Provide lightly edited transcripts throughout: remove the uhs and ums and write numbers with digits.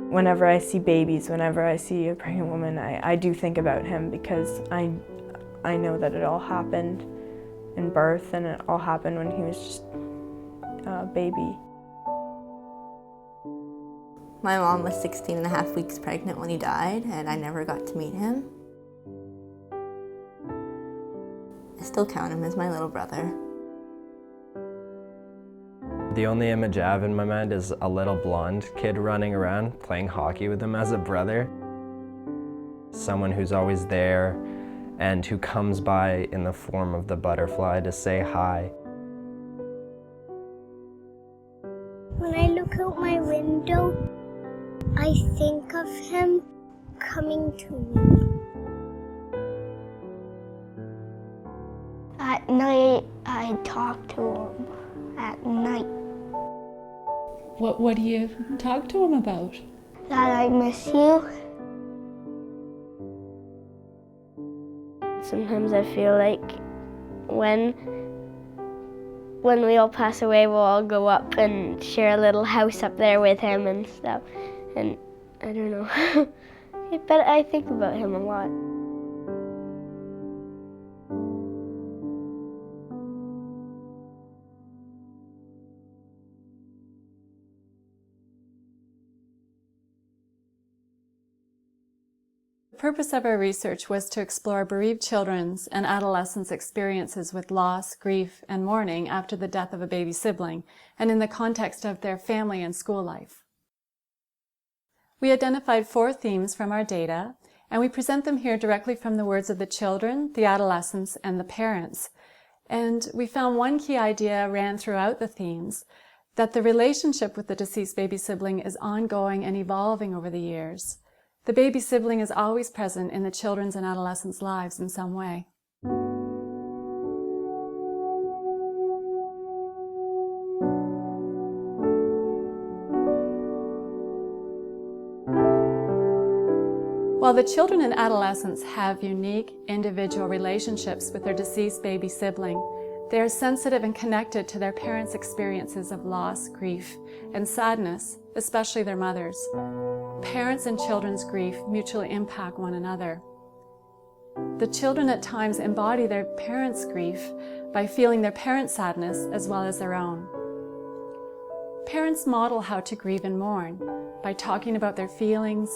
Whenever I see babies, whenever I see a pregnant woman, I do think about him because I know that it all happened in birth and it all happened when he was just a baby. My mom was 16 and a half weeks pregnant when he died, and I never got to meet him. I still count him as my little brother. The only image I have in my mind is a little blonde kid running around playing hockey with him as a brother. Someone who's always there and who comes by in the form of the butterfly to say hi. When I look out my window, I think of him coming to me. At night, I talk to him. At night. What do you talk to him about? That I miss you. Sometimes I feel like when we all pass away, we'll all go up and share a little house up there with him and stuff. And I don't know, but I think about him a lot. The purpose of our research was to explore bereaved children's and adolescents' experiences with loss, grief, and mourning after the death of a baby sibling, and in the context of their family and school life. We identified 4 themes from our data, and we present them here directly from the words of the children, the adolescents, and the parents. And we found one key idea ran throughout the themes, that the relationship with the deceased baby sibling is ongoing and evolving over the years. The baby sibling is always present in the children's and adolescents' lives in some way. While the children and adolescents have unique individual relationships with their deceased baby sibling, they are sensitive and connected to their parents' experiences of loss, grief, and sadness, especially their mothers. Parents' and children's grief mutually impact one another. The children at times embody their parents' grief by feeling their parents' sadness as well as their own. Parents model how to grieve and mourn by talking about their feelings,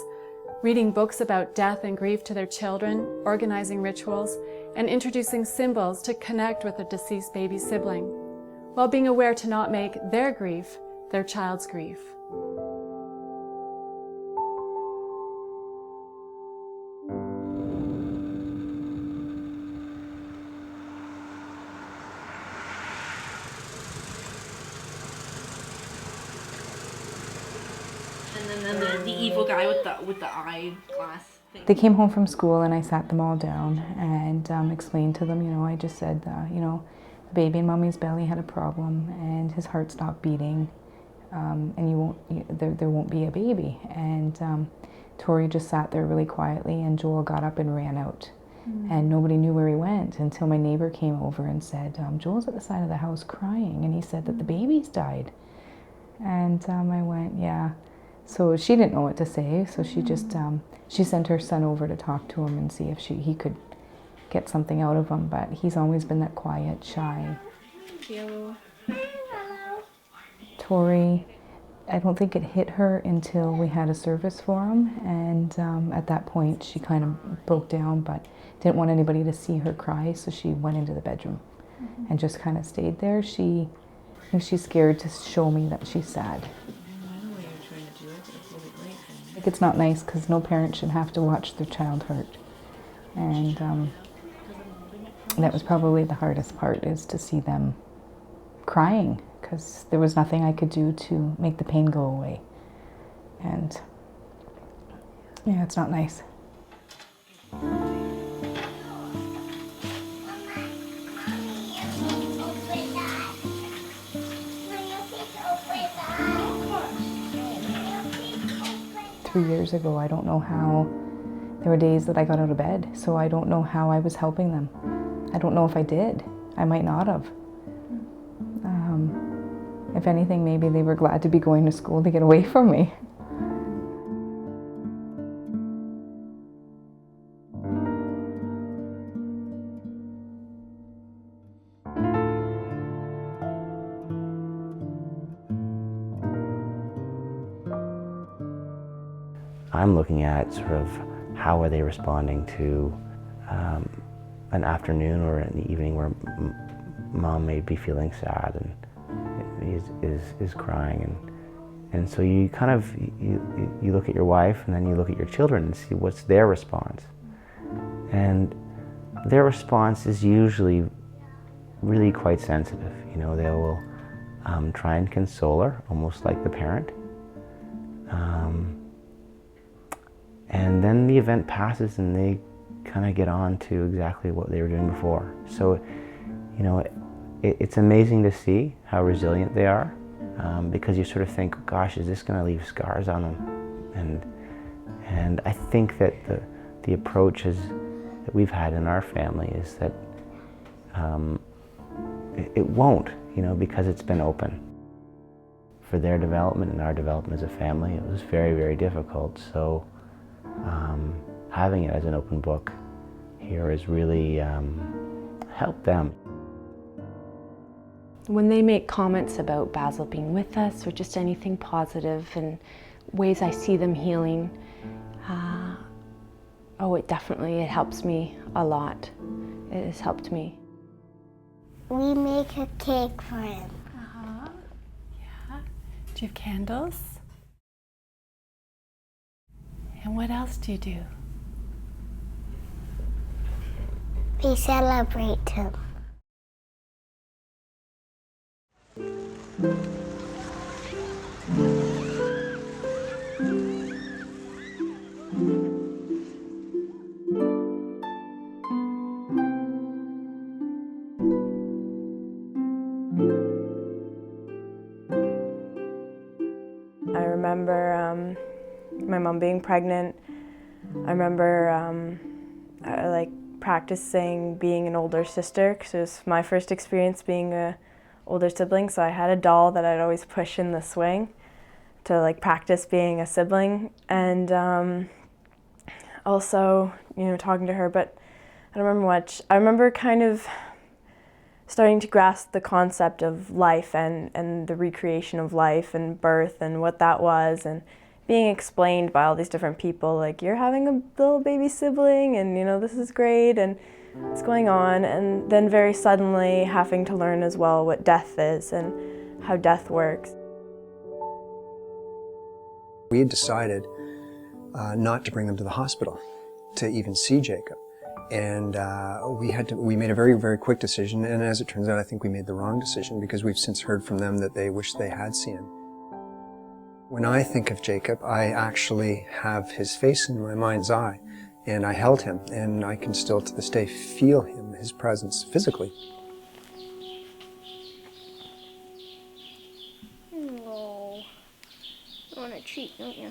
reading books about death and grief to their children, organizing rituals, and introducing symbols to connect with their deceased baby sibling, while being aware to not make their grief their child's grief. And then the evil guy with the eyeglass thing. They came home from school and I sat them all down and explained to them, I just said, the baby in Mommy's belly had a problem and his heart stopped beating, and there won't be a baby. And Tori just sat there really quietly, and Joel got up and ran out. And nobody knew where he went until my neighbor came over and said, Joel's at the side of the house crying, and he said that the baby's died. And I went, yeah. So she didn't know what to say, so she just, she sent her son over to talk to him and see if he could get something out of him, but he's always been that quiet, shy. Thank you. Tori, I don't think it hit her until we had a service for him, and at that point she kind of broke down, but didn't want anybody to see her cry, so she went into the bedroom and just kind of stayed there. I think she's scared to show me that she's sad. Like, it's not nice because no parent should have to watch their child hurt, and that was probably the hardest part, is to see them crying, because there was nothing I could do to make the pain go away. And yeah, it's not nice. Years ago, I don't know how, there were days that I got out of bed, so I don't know how I was helping them. I don't know if I did. I might not have. If anything, maybe they were glad to be going to school to get away from me. I'm looking at sort of how are they responding to an afternoon or an evening where mom may be feeling sad and is crying, and so you kind of you look at your wife and then you look at your children and see what's their response, and their response is usually really quite sensitive. You know, they will try and console her, almost like the parent. And then the event passes and they kind of get on to exactly what they were doing before. So, you know, it's amazing to see how resilient they are, because you sort of think, gosh, is this going to leave scars on them? And I think that the approach that we've had in our family is that it won't, you know, because it's been open. For their development and our development as a family, it was very, very difficult. So having it as an open book here has really helped them. When they make comments about Basil being with us or just anything positive and ways I see them healing, it helps me a lot. It has helped me. We make a cake for him. Yeah. Do you have candles? And what else do you do? We celebrate him. I remember my mom being pregnant. I remember I practicing being an older sister, because it was my first experience being a older sibling. So I had a doll that I'd always push in the swing to practice being a sibling, and also, you know, talking to her. But I don't remember much. I remember kind of starting to grasp the concept of life and the recreation of life and birth and what that was, and being explained by all these different people, like, you're having a little baby sibling, and, you know, this is great, and what's going on, and then very suddenly having to learn as well what death is and how death works. We had decided not to bring them to the hospital to even see Jacob. And we made a very, very quick decision, and as it turns out, I think we made the wrong decision, because we've since heard from them that they wish they had seen him. When I think of Jacob, I actually have his face in my mind's eye, and I held him, and I can still to this day feel him, his presence, physically. Oh, you want a treat, don't you?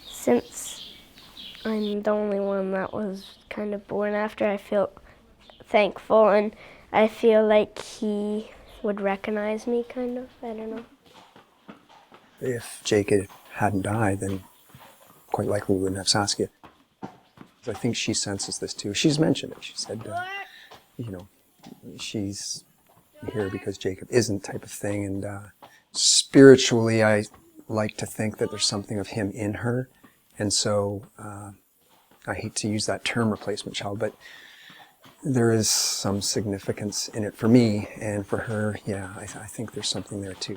Since I'm the only one that was kind of born after, I feel thankful, and I feel like he would recognize me, kind of. I don't know. If Jacob hadn't died, then quite likely we wouldn't have Saskia. I think she senses this too. She's mentioned it. She said, you know, she's here because Jacob isn't, type of thing. And spiritually, I like to think that there's something of him in her. And so I hate to use that term, replacement child, but there is some significance in it for me, and for her, yeah, I think there's something there too.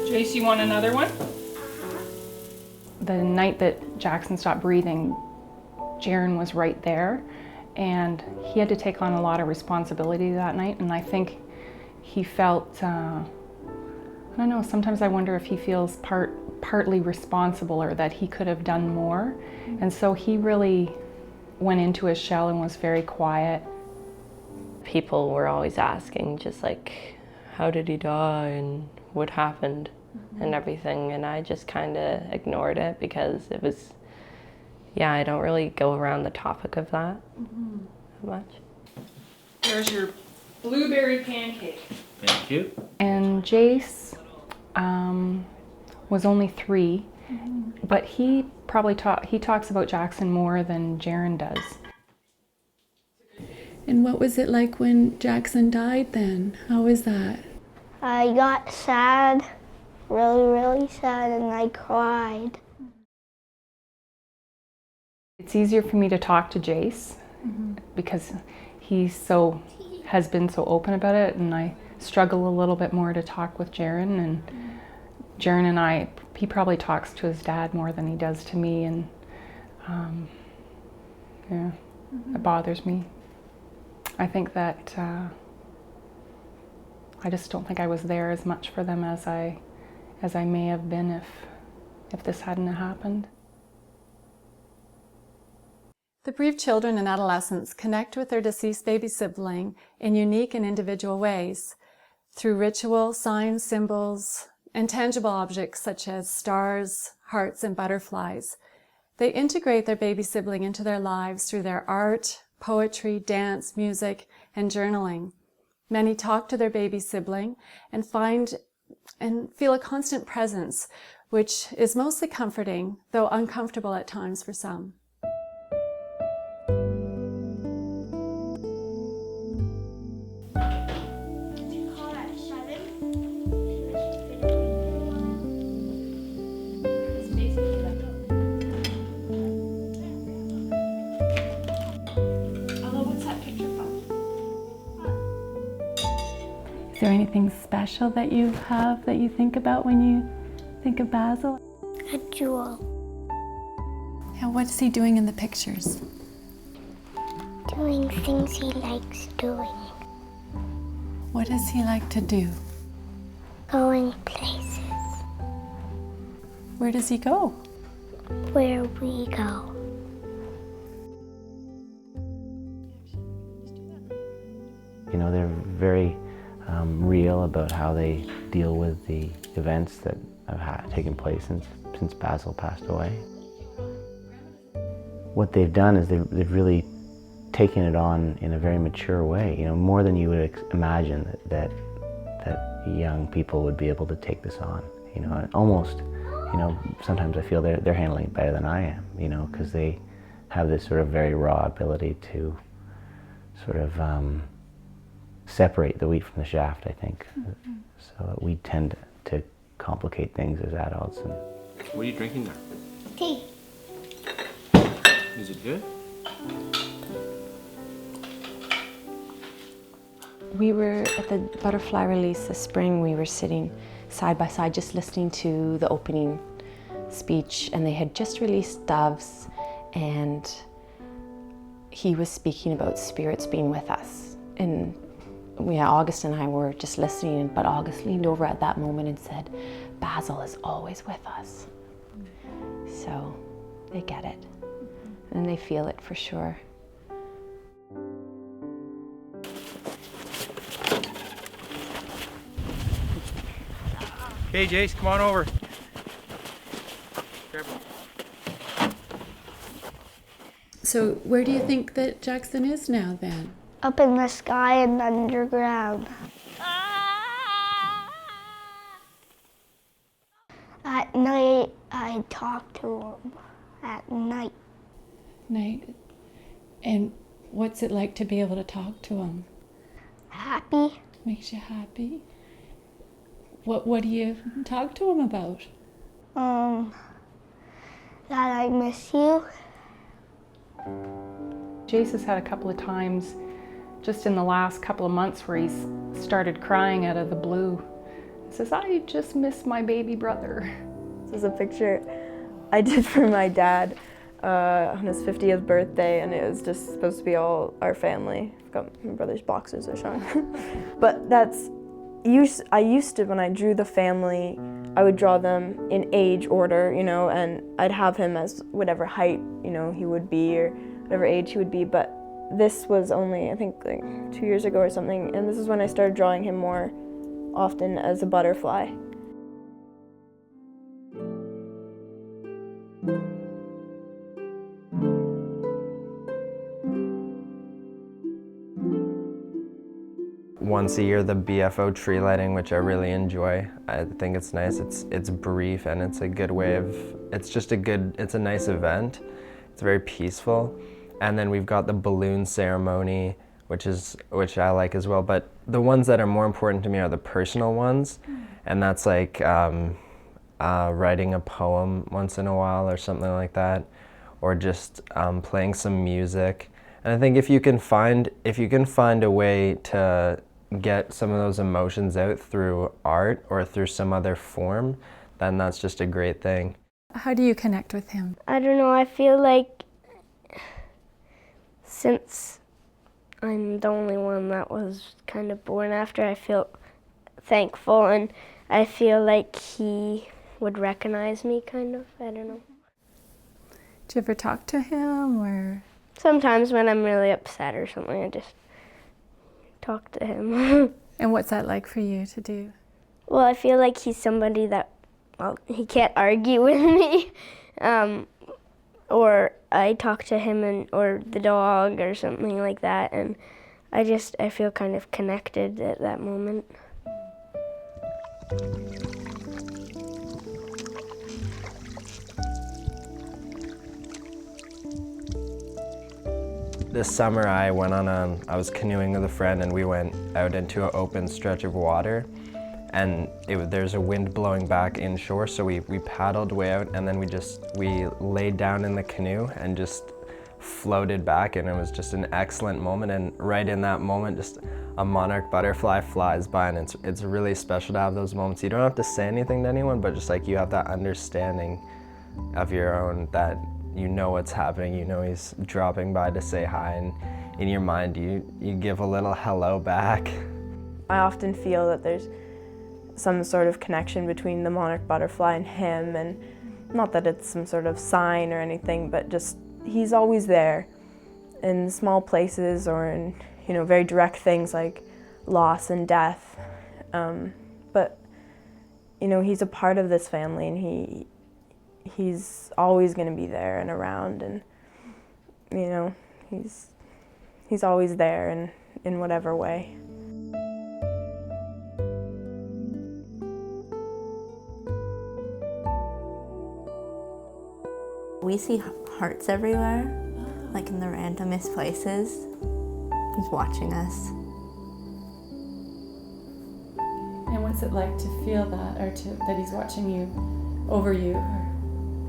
Jace, you want another one? The night that Jackson stopped breathing, Jaron was right there, and he had to take on a lot of responsibility that night, and I think he felt, I don't know, sometimes I wonder if he feels partly responsible, or that he could have done more. And so he really went into his shell and was very quiet. people were always asking just like, how did he die and what happened and everything, and I just kind of ignored it because it was, yeah, I don't really go around the topic of that much. There's your blueberry pancake. Thank you. And Jace was only 3, but he probably talks about Jackson more than Jaren does. And what was it like when Jackson died then? How was that? I got sad, really sad, and I cried. It's easier for me to talk to Jace because he has been so open about it, and I struggle a little bit more to talk with Jaren. And Jaren and he probably talks to his dad more than he does to me, and yeah, it bothers me. I think that I just don't think I was there as much for them as I may have been if this hadn't happened. The bereaved children and adolescents connect with their deceased baby sibling in unique and individual ways through ritual, signs, symbols, and tangible objects such as stars, hearts, and butterflies. They integrate their baby sibling into their lives through their art, poetry, dance, music, and journaling. Many talk to their baby sibling and feel a constant presence, which is mostly comforting, though uncomfortable at times for some. Is there anything special that you have that you think about when you think of Basil? A jewel. And what's he doing in the pictures? Doing things he likes doing. What does he like to do? Going places. Where does he go? Where we go. You know, they're very real about how they deal with the events that have taken place since Basil passed away. What they've done is they've really taken it on in a very mature way, you know, more than you would imagine that young people would be able to take this on, you know, and almost, you know, sometimes I feel they're handling it better than I am, you know, because they have this sort of very raw ability to sort of separate the wheat from the shaft, I think. So we tend to complicate things as adults. And What are you drinking there? Tea. Is it good? We were at the butterfly release this spring. We were sitting side by side just listening to the opening speech, and they had just released doves, and he was speaking about spirits being with us. And August and I were just listening, but August leaned over at that moment and said, Basil is always with us. So they get it, and they feel it for sure. Okay, Jace, come on over. Careful. So where do you think that Jackson is now then? Up in the sky and underground. At night, I talk to him. At night. Night. And what's it like to be able to talk to him? Happy. Makes you happy? What do you talk to him about? That I miss you. Jace has had a couple of times just in the last couple of months where he's started crying out of the blue. He says, I just miss my baby brother. This is a picture I did for my dad on his 50th birthday, and it was just supposed to be all our family. I've got my brother's boxes are showing. But I used to, when I drew the family, I would draw them in age order, you know, and I'd have him as whatever height, you know, he would be, or whatever age he would be. But this was only, I think, like 2 years ago or something, and this is when I started drawing him more often as a butterfly. Once a year, the BFO tree lighting, which I really enjoy. I think it's nice. It's brief and it's a good way of, it's a nice event. It's very peaceful. And then we've got the balloon ceremony, which I like as well. But the ones that are more important to me are the personal ones. And that's like writing a poem once in a while or something like that, or just playing some music. And I think if you can find a way to get some of those emotions out through art or through some other form, then that's just a great thing. How do you connect with him? I don't know, I feel like since I'm the only one that was kind of born after, I feel thankful, and I feel like he would recognize me, kind of. I don't know. Do you ever talk to him, or? Sometimes when I'm really upset or something, I just talk to him. And what's that like for you to do? Well, I feel like he's somebody that, well, he can't argue with me. Or I talk to him or the dog or something like that, and I feel kind of connected at that moment. This summer I was canoeing with a friend, and we went out into an open stretch of water, and there's a wind blowing back inshore, so we paddled way out, and then we laid down in the canoe and just floated back, and it was just an excellent moment. And right in that moment, just a monarch butterfly flies by, and it's really special to have those moments. You don't have to say anything to anyone, but just like you have that understanding of your own, that you know what's happening, you know he's dropping by to say hi, and in your mind you give a little hello back. I often feel that there's some sort of connection between the monarch butterfly and him, and not that it's some sort of sign or anything, but just he's always there in small places or in, very direct things like loss and death. But he's a part of this family, and he's always going to be there and around, and he's always there in whatever way. We see hearts everywhere, like in the randomest places. He's watching us. And what's it like to feel that, or that he's watching you, over you?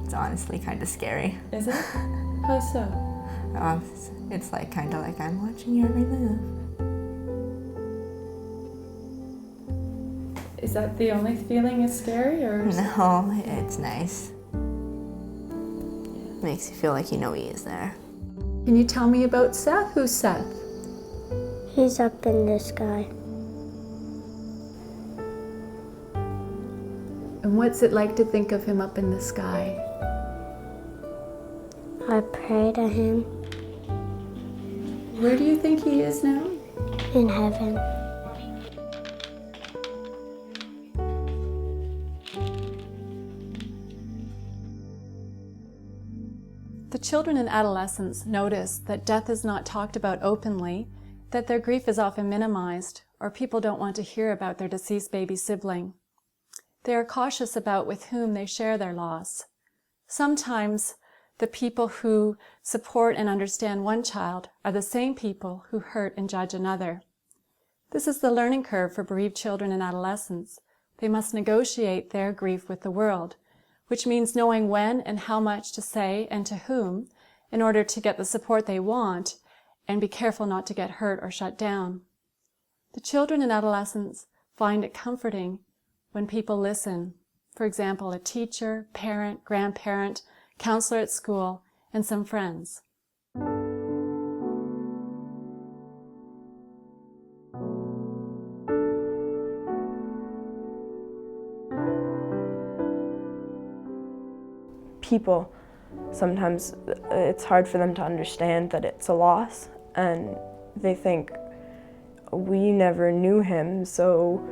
It's honestly kind of scary. Is it? How so? It's like kind of like I'm watching your every move. Is that the only feeling is scary, or? No, it's nice. Makes you feel like he is there. Can you tell me about Seth? Who's Seth? He's up in the sky. And what's it like to think of him up in the sky? I pray to him. Where do you think he is now? In heaven. The children and adolescents notice that death is not talked about openly, that their grief is often minimized, or people don't want to hear about their deceased baby sibling. They are cautious about with whom they share their loss. Sometimes the people who support and understand one child are the same people who hurt and judge another. This is the learning curve for bereaved children and adolescents. They must negotiate their grief with the world, which means knowing when and how much to say and to whom in order to get the support they want, and be careful not to get hurt or shut down. The children and adolescents find it comforting when people listen. For example, a teacher, parent, grandparent, counselor at school, and some friends. People, sometimes it's hard for them to understand that it's a loss, and they think, we never knew him, so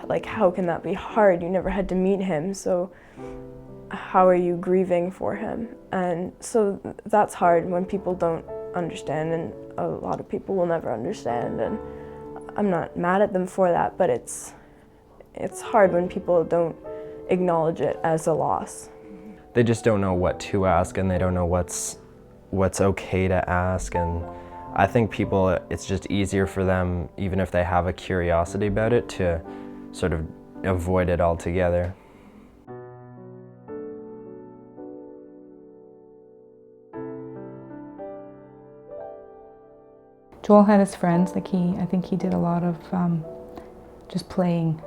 like, how can that be hard? You never had to meet him, so how are you grieving for him? And so that's hard when people don't understand, and a lot of people will never understand, and I'm not mad at them for that, but it's hard when people don't acknowledge it as a loss. They just don't know what to ask, and they don't know what's okay to ask, and I think people, it's just easier for them, even if they have a curiosity about it, to sort of avoid it altogether. Joel had his friends, like I think he did a lot of just playing.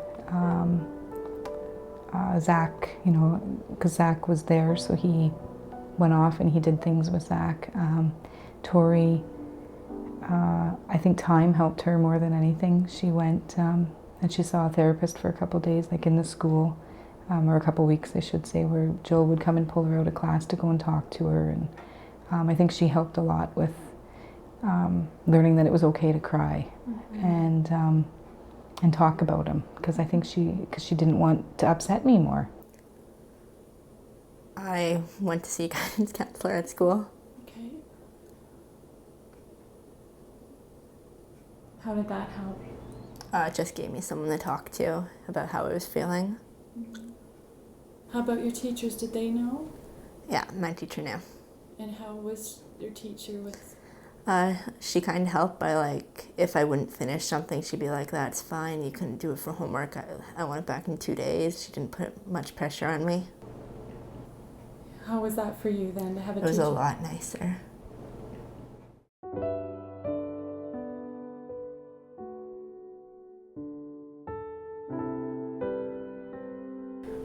Zach, you know, because Zach was there, so he went off and he did things with Zach. Tori, I think time helped her more than anything. She went and she saw a therapist for a couple of days, like in the school, or a couple of weeks, I should say, where Joel would come and pull her out of class to go and talk to her. And I think she helped a lot with learning that it was okay to cry, and talk about him, because I think because she didn't want to upset me more. I went to see a guidance counselor at school. Okay. How did that help? It just gave me someone to talk to about how I was feeling. How about your teachers? Did they know? Yeah, my teacher knew. And how was your teacher with? She kind of helped by, like, if I wouldn't finish something, she'd be like, that's fine, you couldn't do it for homework. I want it back in 2 days. She didn't put much pressure on me. How was that for you then, to have a teacher? It was a lot nicer.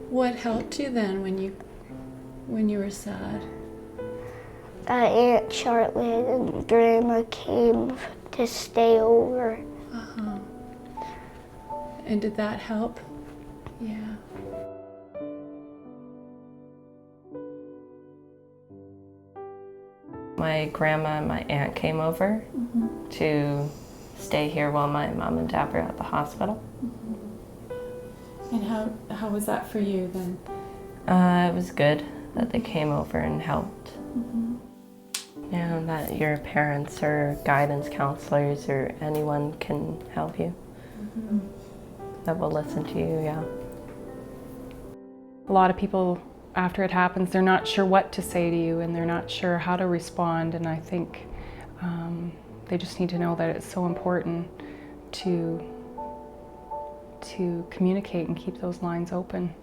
What helped you then when you were sad? Aunt Charlotte and Grandma came to stay over. Uh-huh. And did that help? Yeah. My grandma and my aunt came over to stay here while my mom and dad were at the hospital. And how was that for you then? It was good that they came over and helped. Yeah, that your parents or guidance counselors or anyone can help you. That will listen to you, yeah. A lot of people, after it happens, they're not sure what to say to you and they're not sure how to respond, and I think they just need to know that it's so important to communicate and keep those lines open.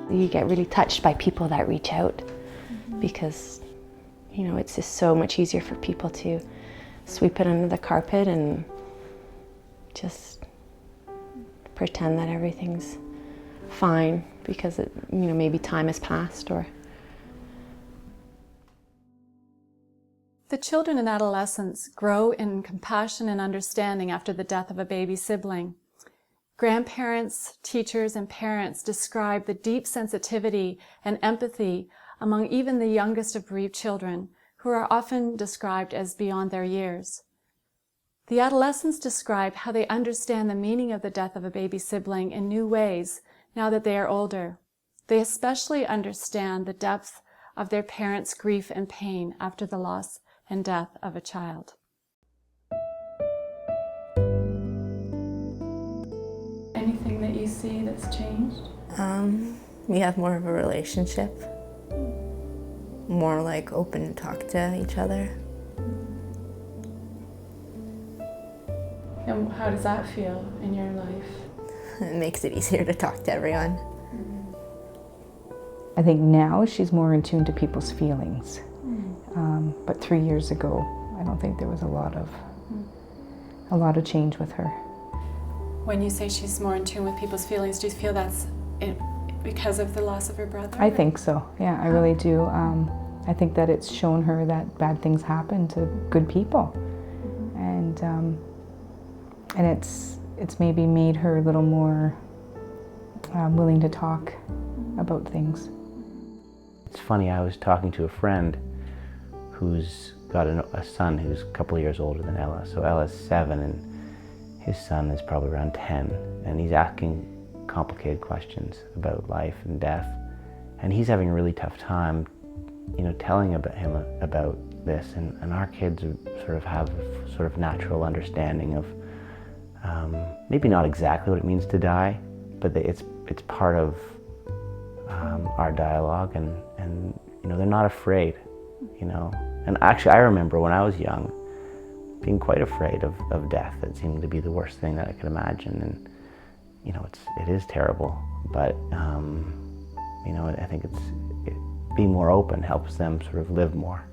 You get really touched by people that reach out, because, you know, it's just so much easier for people to sweep it under the carpet and just pretend that everything's fine because it, you know, maybe time has passed or. The children and adolescents grow in compassion and understanding after the death of a baby sibling. Grandparents, teachers, and parents describe the deep sensitivity and empathy among even the youngest of bereaved children, who are often described as beyond their years. The adolescents describe how they understand the meaning of the death of a baby sibling in new ways now that they are older. They especially understand the depth of their parents' grief and pain after the loss and death of a child. Anything that you see that's changed? We have more of a relationship. More like open to talk to each other. And how does that feel in your life? It makes it easier to talk to everyone. I think now she's more in tune to people's feelings. But 3 years ago, I don't think there was a lot of change with her. When you say she's more in tune with people's feelings, do you feel that's because of the loss of her brother? I think so, yeah, I really do. I think that it's shown her that bad things happen to good people. And it's maybe made her a little more willing to talk about things. It's funny, I was talking to a friend who's got a son who's a couple of years older than Ella. So Ella's 7 and his son is probably around 10, and he's asking complicated questions about life and death. And he's having a really tough time, telling him about this. And our kids sort of have a sort of natural understanding of maybe not exactly what it means to die, but it's part of our dialogue, and they're not afraid, And actually, I remember when I was young, being quite afraid of death. It seemed to be the worst thing that I could imagine, and it is terrible. But I think being more open helps them sort of live more.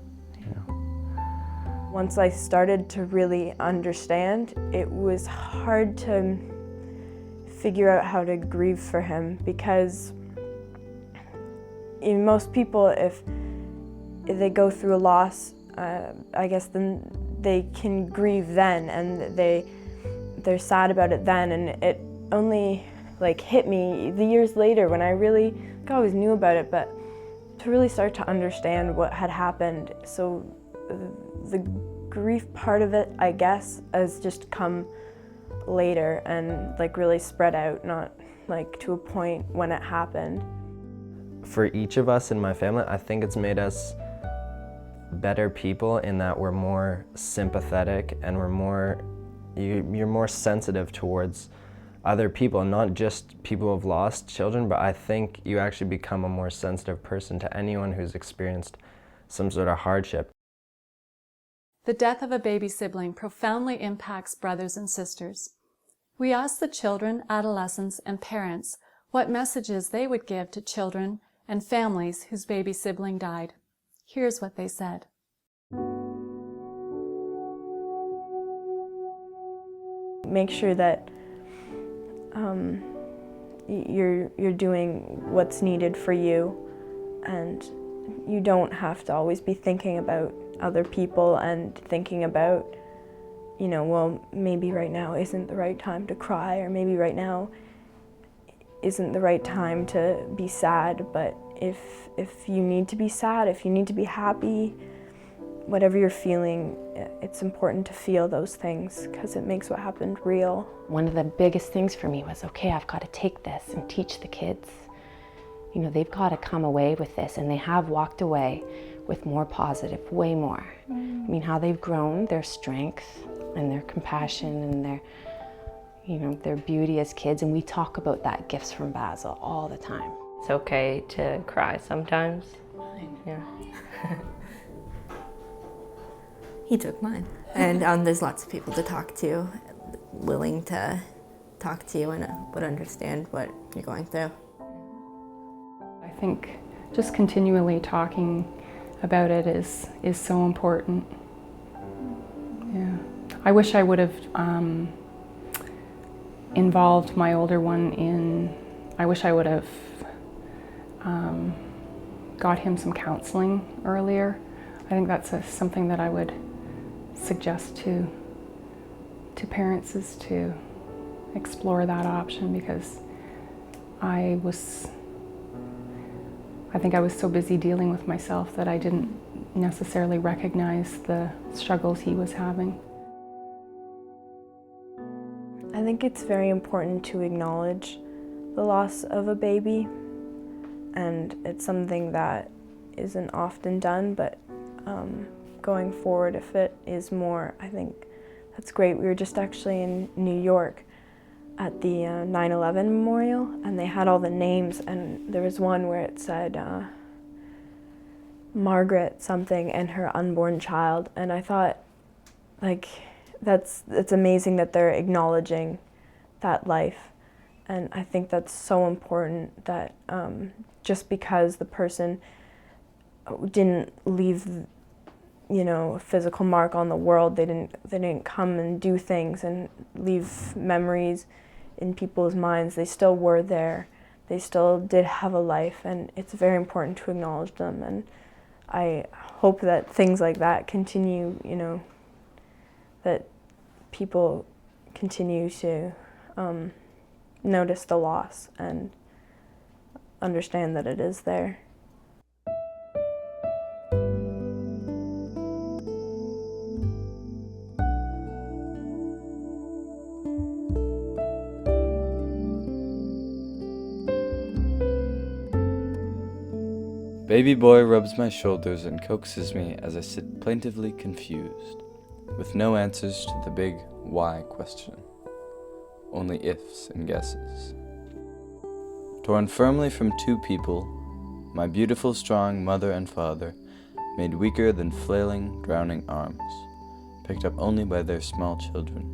Once I started to really understand, it was hard to figure out how to grieve for him, because most people, if they go through a loss, I guess then they can grieve then, and they're sad about it then, and it only hit me the years later when I always knew about it, but to really start to understand what had happened. So the grief part of it, I guess, has just come later and really spread out, not to a point when it happened. For each of us in my family, I think it's made us better people in that we're more sympathetic and you're more sensitive towards other people, not just people who've lost children, but I think you actually become a more sensitive person to anyone who's experienced some sort of hardship. The death of a baby sibling profoundly impacts brothers and sisters. We asked the children, adolescents, and parents what messages they would give to children and families whose baby sibling died. Here's what they said. Make sure that you're doing what's needed for you, and you don't have to always be thinking about other people and thinking about, well, maybe right now isn't the right time to cry, or maybe right now isn't the right time to be sad. But if you need to be sad, if you need to be happy, whatever you're feeling, it's important to feel those things, because it makes what happened real. One of the biggest things for me was, okay, I've got to take this and teach the kids. They've got to come away with this, and they have walked away with more positive, way more. How they've grown, their strength and their compassion and their beauty as kids, and we talk about that, gifts from Basil, all the time. It's okay to cry sometimes. Yeah. He took mine. And there's lots of people to talk to, willing to talk to you and would understand what you're going through. I think just continually talking about it is so important. Yeah. I wish I would have involved my older one I wish I would have got him some counseling earlier. I think that's something that I would suggest to parents, is to explore that option, because I think I was so busy dealing with myself that I didn't necessarily recognize the struggles he was having. I think it's very important to acknowledge the loss of a baby, and it's something that isn't often done, but going forward, if it is more, I think that's great. We were just actually in New York at the 9/11 memorial, and they had all the names, and there was one where it said Margaret something and her unborn child, and I thought, it's amazing that they're acknowledging that life, and I think that's so important, that just because the person didn't leave a physical mark on the world, they didn't come and do things and leave memories in people's minds. They still were there. They still did have a life, and it's very important to acknowledge them. And I hope that things like that continue, that people continue to notice the loss and understand that it is there. Baby boy rubs my shoulders and coaxes me as I sit plaintively confused, with no answers to the big why question, only ifs and guesses. Torn firmly from two people, my beautiful, strong mother and father, made weaker than flailing, drowning arms, picked up only by their small children.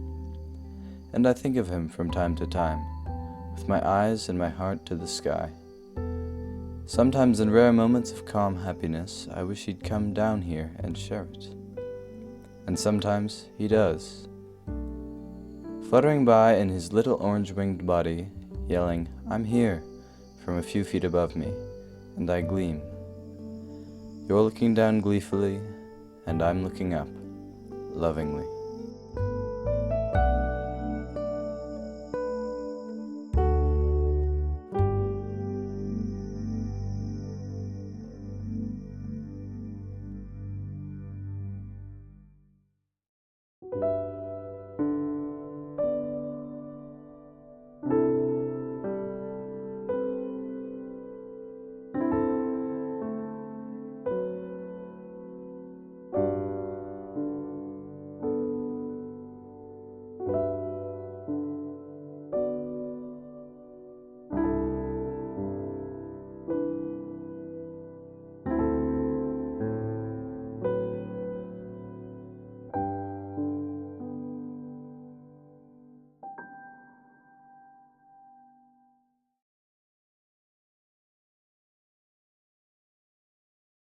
And I think of him from time to time, with my eyes and my heart to the sky. Sometimes in rare moments of calm happiness, I wish he'd come down here and share it. And sometimes he does. Fluttering by in his little orange-winged body, yelling, "I'm here," from a few feet above me, and I gleam. You're looking down gleefully, and I'm looking up, lovingly.